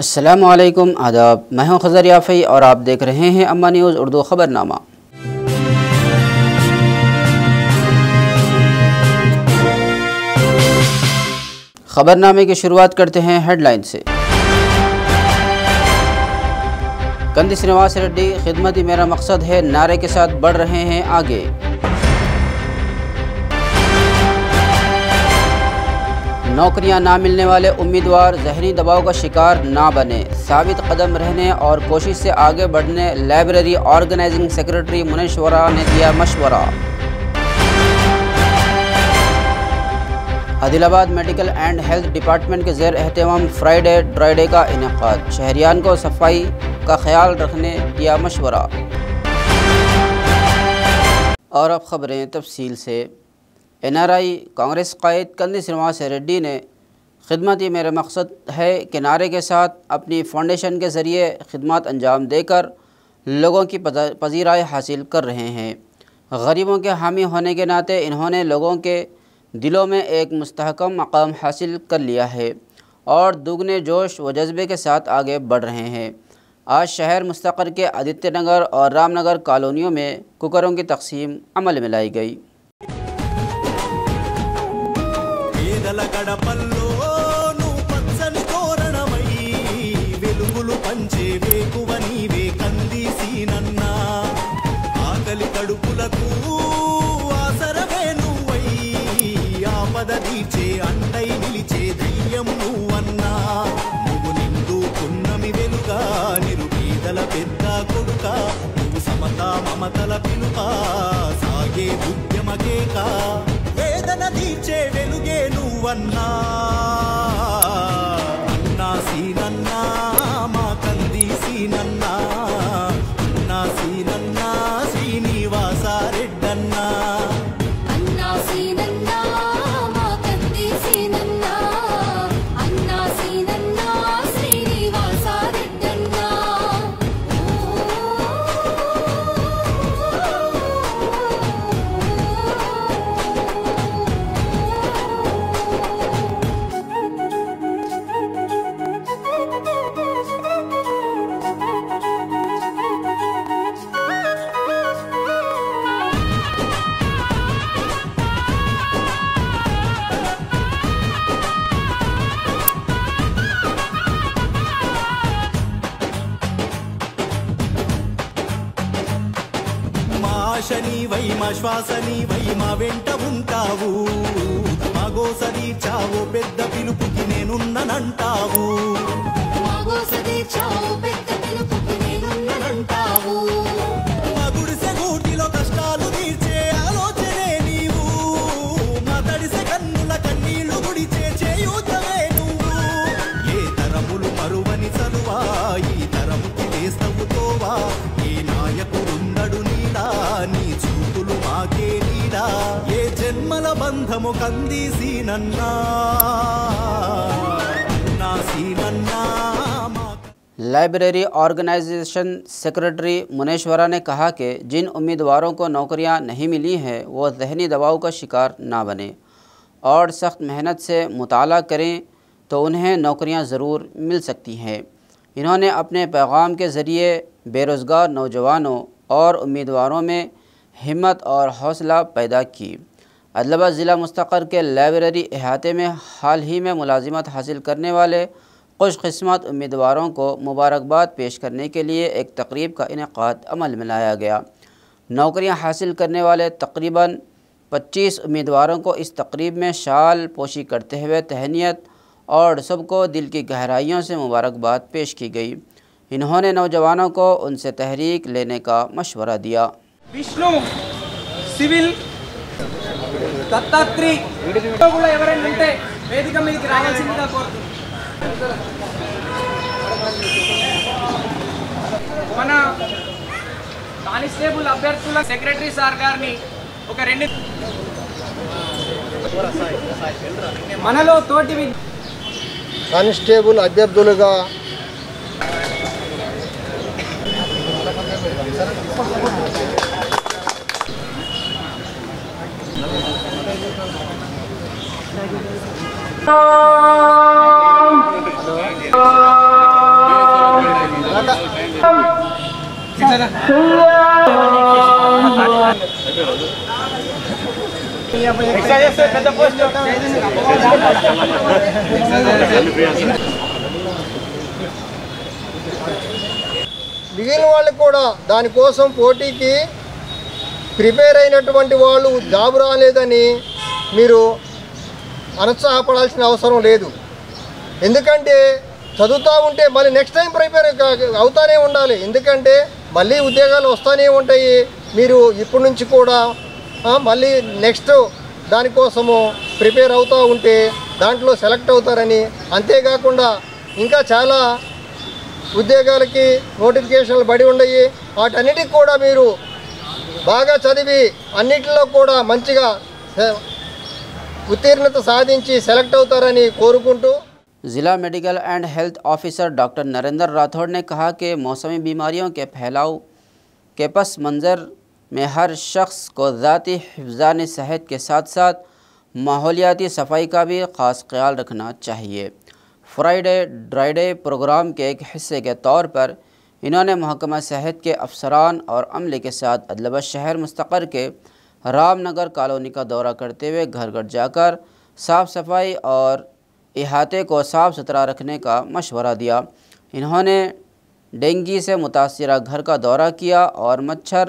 अस्सलामुअलैकुम आदाब, मैं हूं खज़र याफ़ी और आप देख रहे हैं अम्मा न्यूज़ उर्दू ख़बरनामा। ख़बरनामे की शुरुआत करते हैं हेडलाइन से। कंदी श्रीनिवास रेड्डी खिदमत ही मेरा मकसद है नारे के साथ बढ़ रहे हैं आगे। नौकरियां ना मिलने वाले उम्मीदवार जहनी दबाव का शिकार ना बने, साबित कदम रहने और कोशिश से आगे बढ़ने लाइब्रेरी ऑर्गेनाइजिंग सेक्रेटरी मुनेश्वरा ने दिया मशवरा। Adilabad medical and health department के ज़ेर एहतमाम फ्राइडे ड्राइडे का इनेकाद, शहरियान को सफाई का ख्याल रखने दिया मशवरा। और अब ख़बरें तफसील से। NRI कांग्रेस कायद कंदी श्रीनिवास रेड्डी ने खिदमत ही मेरा मकसद है के नारे के साथ अपनी फाउंडेशन के ज़रिए खिदमत अंजाम देकर लोगों की पज़ीराई हासिल कर रहे हैं। गरीबों के हामी होने के नाते इन्होंने लोगों के दिलों में एक मुस्तहकम मकाम हासिल कर लिया है और दुगने जोश व जज्बे के साथ आगे बढ़ रहे हैं। आज शहर मुस्तक़र के आदित्य नगर और रामनगर कॉलोनियों में कुकरों की तकसीम अमल में लाई गई। అండై నిలిచే ధైర్యం నువ్వన్నా, నువ్వు నిండుకున్నమి వెలుగా నిరుపేదల పెద్ద కొడుక, నువ్వు సమతా మమతల పిలుక సాగే ఉద్యమకేక, వేదన తీర్చే వెలుగే నువ్వన్నా, అన్నా సీనన్నా మా కంది సీనన్నా, అన్నా సీనన్నా శ్రీనివాస రెడ్డన్నా, అన్నా సీనన్నా శనివై మా శ్వాసనివై మా వెంట ఉంటావు, మా గోసది చావు పెద్ద పిలుపుకి నేనున్ననంటావు, మా గోసది చావు పెద్ద పిలుపుకి నేనున్ననంటావు, మా గుడిసె గూటిలో కష్టాలు తీర్చే ఆలోచనే నీవు, మా తడిసె కన్నుల కన్నీళ్లు గుడిచే చేయూతవే నువ్వు, ఏ తరములు మరువని చలువా ఈ తరముకి వేస్తవు తోవా, ఏ నాయకుడున్నడు నీడా నీ చూపులు మాకే నీడా, ఏ జన్మల బంధము కంది సీనన్నా, నా సీనన్నా। लाइब्रेरी ऑर्गेनाइजेशन सेक्रेटरी मुनेश्वरा ने कहा कि जिन उम्मीदवारों को नौकरियां नहीं मिली हैं वो ज़हनी दबाव का शिकार ना बने और सख्त मेहनत से मुताला करें तो उन्हें नौकरियां ज़रूर मिल सकती हैं। इन्होंने अपने पैगाम के ज़रिए बेरोज़गार नौजवानों और उम्मीदवारों में हिम्मत और हौसला पैदा की। आदिलाबाद ज़िला मुस्तक़र के लाइब्रेरी अहाते में हाल ही में मुलाजिमत हासिल करने वाले खुशकिस्मत उम्मीदवारों को मुबारकबाद पेश करने के लिए एक तकरीब का इनेकाद अमल में लाया गया। नौकरियां हासिल करने वाले तकरीबन 25 उम्मीदवारों को इस तकरीब में शाल पोशी करते हुए तहनीत और सबको दिल की गहराइयों से मुबारकबाद पेश की गई। इन्होंने नौजवानों को उनसे तहरीक लेने का मशवरा दिया। विष्णु सिविल दत्तात्री ఎవరైనా ఉంటే వేదిక మీదకి రావాల్సిందిగా కోరుతున్నాను। మన కానిస్టేబుల్ అభ్యర్థుల సెక్రటరీ సార్ గారిని ఒక రెండు మనలో తోటి కానిస్టేబుల్ అభ్యర్థులుగా మిగిలిన వాళ్ళకి కూడా దానికోసం పోటీకి ప్రిపేర్ అయినటువంటి వాళ్ళు జాబ్ రాలేదని మీరు అనుత్సాహపడాల్సిన అవసరం లేదు. ఎందుకంటే చదువుతూ ఉంటే మళ్ళీ నెక్స్ట్ టైం ప్రిపేర్ అవుతానే ఉండాలి. ఎందుకంటే మళ్ళీ ఉద్యోగాలు వస్తూనే ఉంటాయి. మీరు ఇప్పటి నుంచి కూడా మళ్ళీ నెక్స్ట్ దానికోసము ప్రిపేర్ అవుతూ ఉంటే దాంట్లో సెలెక్ట్ అవుతారని, అంతేకాకుండా ఇంకా చాలా ఉద్యోగాలకి నోటిఫికేషన్లు పడి ఉన్నాయి. వాటన్నిటికి కూడా మీరు బాగా చదివి అన్నిటిలో కూడా మంచిగా उत्तीर्णता साधिंची सेलेक्ट అవుతారని కోరుకుంటూ जिला medical and health officer doctor Narendra Rathore ने कहा कि मौसमी बीमारियों के फैलाव के पस मंज़र में हर शख्स को ज़ाती हिफ़्ज़ानी सेहत के साथ साथ माहौलियाती सफाई का भी ख़ास ख्याल रखना चाहिए। फ्राइडे ड्राइडे प्रोग्राम के एक हिस्से के तौर पर इन्होंने महकमा सेहत के अफसरान और अमले के साथ अदलाबाद शहर मुस्तक़र के रामनगर कॉलोनी का दौरा करते हुए घर घर जाकर साफ़ सफाई और इहाते को साफ़ सुथरा रखने का मशवरा दिया। इन्होंने डेंगू से मुतासरा घर का दौरा किया और मच्छर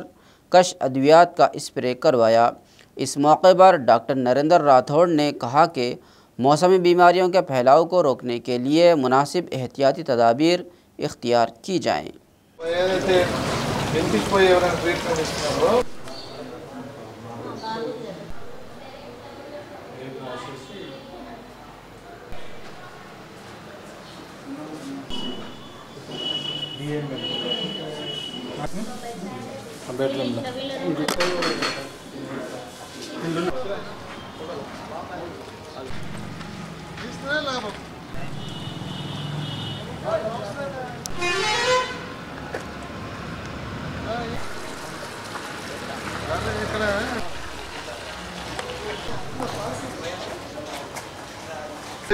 कश अद्वियात का स्प्रे करवाया। इस मौके पर डॉक्टर नरेंद्र राठौड़ ने कहा कि मौसमी बीमारियों के फैलाव को रोकने के लिए मुनासिब एहतियाती तदाबीर इख्तियार की जाएँ।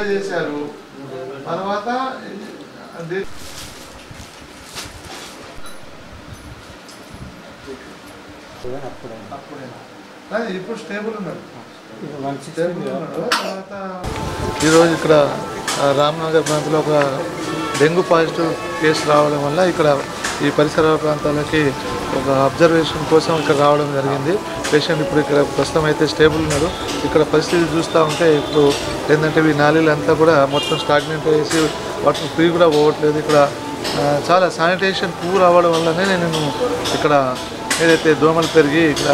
చేశారు తర్వాత ఇప్పుడు స్టేబుల్ ఉన్నాడు. ఈరోజు ఇక్కడ రామ్నగర్ ప్రాంతంలో ఒక డెంగ్యూ పాజిటివ్ కేసు రావడం వల్ల ఇక్కడ ఈ పరిసర ప్రాంతాలకి ఒక అబ్జర్వేషన్ కోసం ఇక్కడ రావడం జరిగింది. పేషెంట్ ఇప్పుడు ఇక్కడ ప్రస్తుతం అయితే స్టేబుల్ ఉన్నాడు. ఇక్కడ పరిస్థితి చూస్తూ ఉంటే ఇప్పుడు ఏంటంటే ఈ నాళీలంతా కూడా మొత్తం స్టాగ్నెంట్ వేసి వాటర్ ఫ్రీ కూడా పోవట్లేదు. ఇక్కడ చాలా శానిటేషన్ పూర్ అవ్వడం వల్లనే నేను ఇక్కడ ఏదైతే దోమలు పెరిగి ఇక్కడ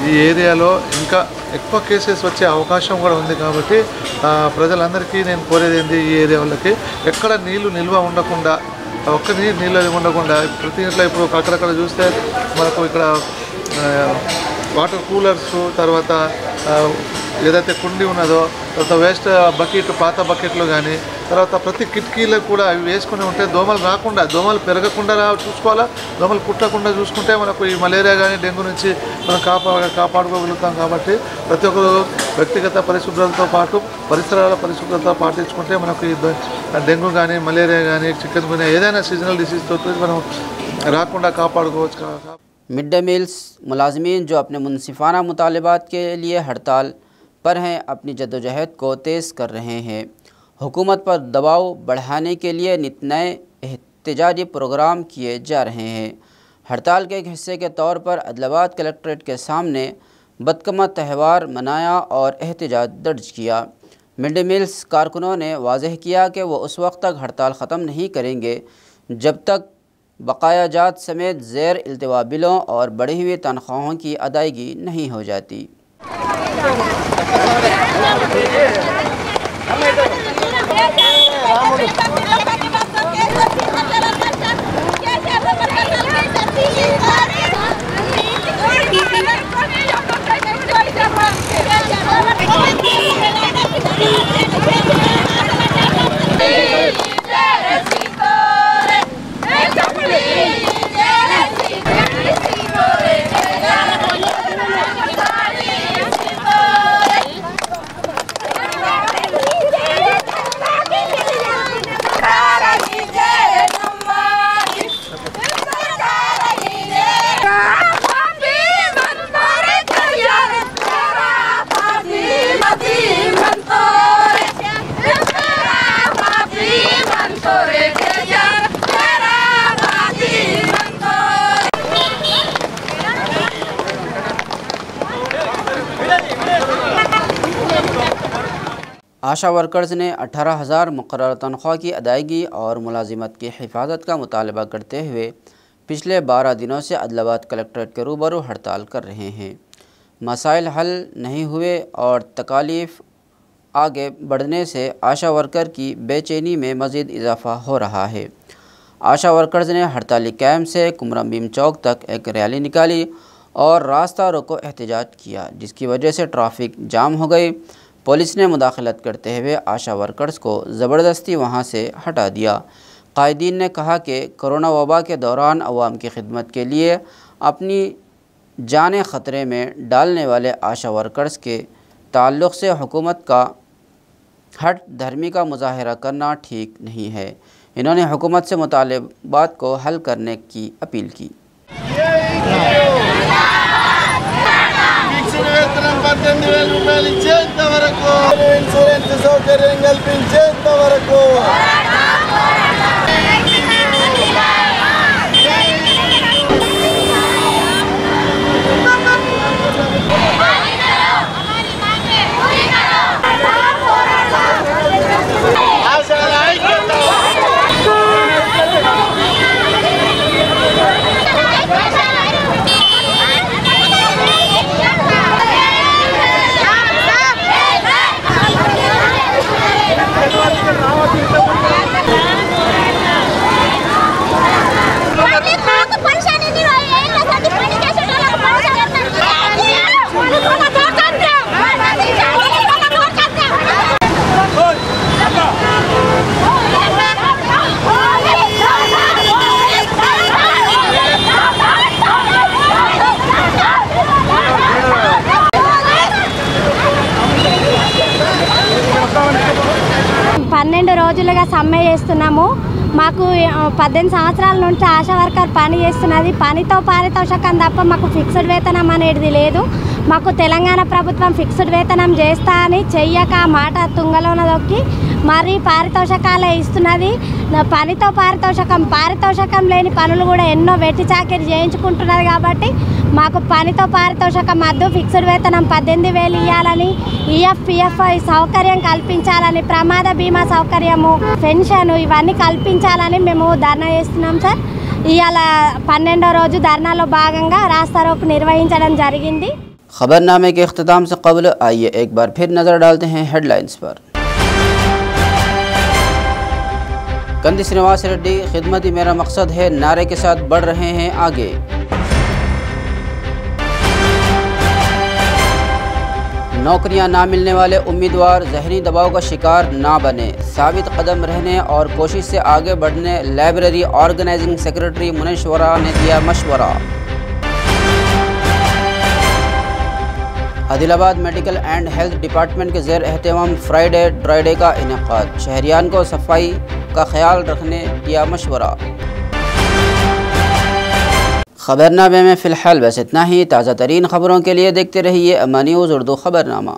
ఈ ఏరియాలో ఇంకా ఎక్కువ కేసెస్ వచ్చే అవకాశం కూడా ఉంది. కాబట్టి ప్రజలందరికీ నేను కోరేది ఏంటి, ఈ ఏరియా వాళ్ళకి ఎక్కడ నీళ్లు నిల్వ ఉండకుండా, ఒక్క నీళ్ళు ఉండకుండా ప్రతి ఇంట్లో ఇప్పుడు అక్కడక్కడ చూస్తే మనకు ఇక్కడ వాటర్ కూలర్స్, తర్వాత ఏదైతే కుండి ఉన్నదో, తర్వాత వేస్ట్ బకెట్, పాత బకెట్లు కానీ, తర్వాత ప్రతి కిటికీలకు కూడా అవి వేసుకుని ఉంటే దోమలు రాకుండా, దోమలు పెరగకుండా చూసుకోవాలా, దోమలు కుట్టకుండా చూసుకుంటే మనకు ఈ మలేరియా కానీ డెంగ్యూ నుంచి మనం కాపాడుకోగలుగుతాం. కాబట్టి ప్రతి ఒక్కరు వ్యక్తిగత పరిశుభ్రతతో పాటు పరిసరాల పరిశుభ్రత పాటించుకుంటే మనకు ఈ డెంగ్యూ కానీ మలేరియా కానీ చికెన్ గున్యా ఏదైనా సీజనల్ డిసీజ్తో మనం రాకుండా కాపాడుకోవచ్చు. मिड डे मील्स मुलाजमीन जो अपने मुनसिफाना मुतालबात के लिए हड़ताल पर हैं अपनी जद्दोजहद को तेज़ कर रहे हैं। हुकूमत पर दबाव बढ़ाने के लिए नित नए एहतजाजी प्रोग्राम किए जा रहे हैं। हड़ताल के एक हिस्से के तौर पर अदलाबाद कलेक्ट्रेट के सामने बदकमा त्यौहार मनाया और एहतजाज दर्ज किया। मिड डे मील्स कारकुनों ने वाज़ेह किया कि वो उस वक्त तक हड़ताल ख़त्म नहीं करेंगे जब तक बकायाजात समेत ज़ेर इल्तिवा बिलों और बढ़ी हुई तनख्वाहों की अदायगी नहीं हो जाती। आशा वर्कर्स ने 18,000 मुकर्रर तनख्वाह की अदायगी और मुलाजिमत की हिफाजत का मुतालबा करते हुए पिछले 12 दिनों से आदिलाबाद कलेक्ट्रेट के रूबरू हड़ताल कर रहे हैं। मसाइल हल नहीं हुए और तकालीफ आगे बढ़ने से आशा वर्कर की बेचैनी में मज़ीद इजाफ़ा हो रहा है। आशा वर्कर्स ने हड़ताली कैंप से कुमरम बीम चौक तक एक रैली निकाली और रास्ता रोको एहतजाज किया, जिसकी वजह से ट्रैफिक जाम हो गई। पुलिस ने मुदाखलत करते हुए आशा वर्कर्स को ज़बरदस्ती वहां से हटा दिया। कायदीन ने कहा कि कोरोना वबा के दौरान अवाम की खिदमत के लिए अपनी जानें ख़तरे में डालने वाले आशा वर्कर्स के ताल्लुक़ से हुकूमत का हट धर्मी का मुजाहरा करना ठीक नहीं है। इन्होंने हुकूमत से मुतालबात को हल करने की अपील की। రూపాయలు ఇచ్చేంత వరకు ఇన్సూరెన్స్ సౌకర్యం కల్పించేంత వరకు రోజులుగా సమ్మె చేస్తున్నాము। మాకు 18 సంవత్సరాల నుంచి ఆశా వర్కర్ పని చేస్తున్నది। పనితో పారితోషికం తప్ప మాకు ఫిక్స్డ్ వేతనం అనేది లేదు। మాకు తెలంగాణ ప్రభుత్వం ఫిక్స్డ్ వేతనం చేస్తా అని చెయ్యక మాట తుంగలోన దొక్కి మరి పారితోషికాలే ఇస్తున్నది। పనితో పారితోషికం లేని పనులు కూడా ఎన్నో వెట్టి చాకిరీ చేయించుకుంటున్నది। కాబట్టి మాకు పనితో పారితోషికం వద్దు, ఫిక్స్డ్ వేతనం 18,000 ఇవ్వాలని, ఈఎఫ్పిఎఫ్ సౌకర్యం కల్పించాలని, ప్రమాద బీమా సౌకర్యము, పెన్షన్ ఇవన్నీ కల్పించాలని మేము ధర్నా చేస్తున్నాం సార్। ఇవాళ 12వ రోజు ధర్నాలో భాగంగా రాస్తారోకు నిర్వహించడం జరిగింది। खबरनामे के अख्ताम से कबल आइए एक बार फिर नज़र डालते हैं हेडलाइंस पर। कंदी श्रीनिवास रेड्डी खिदमत ही मेरा मकसद है नारे के साथ बढ़ रहे हैं आगे। नौकरियां ना मिलने वाले उम्मीदवार जहनी दबाव का शिकार ना बने, साबित कदम रहने और कोशिश से आगे बढ़ने लाइब्रेरी ऑर्गेनाइजिंग सेक्रेटरी मुनेश्वरा ने दिया मशवरा। Adilabad medical and health department के ज़ेर एहतमाम फ्राइडे ड्राइडे का इनेकाद, शहरियान को सफाई का ख्याल रखने दिया मशवरा। खबरनामे में फ़िलहाल बस इतना ही। ताज़ा तरीन खबरों के लिए देखते रहिए अमा न्यूज़ उर्दू खबरनामा।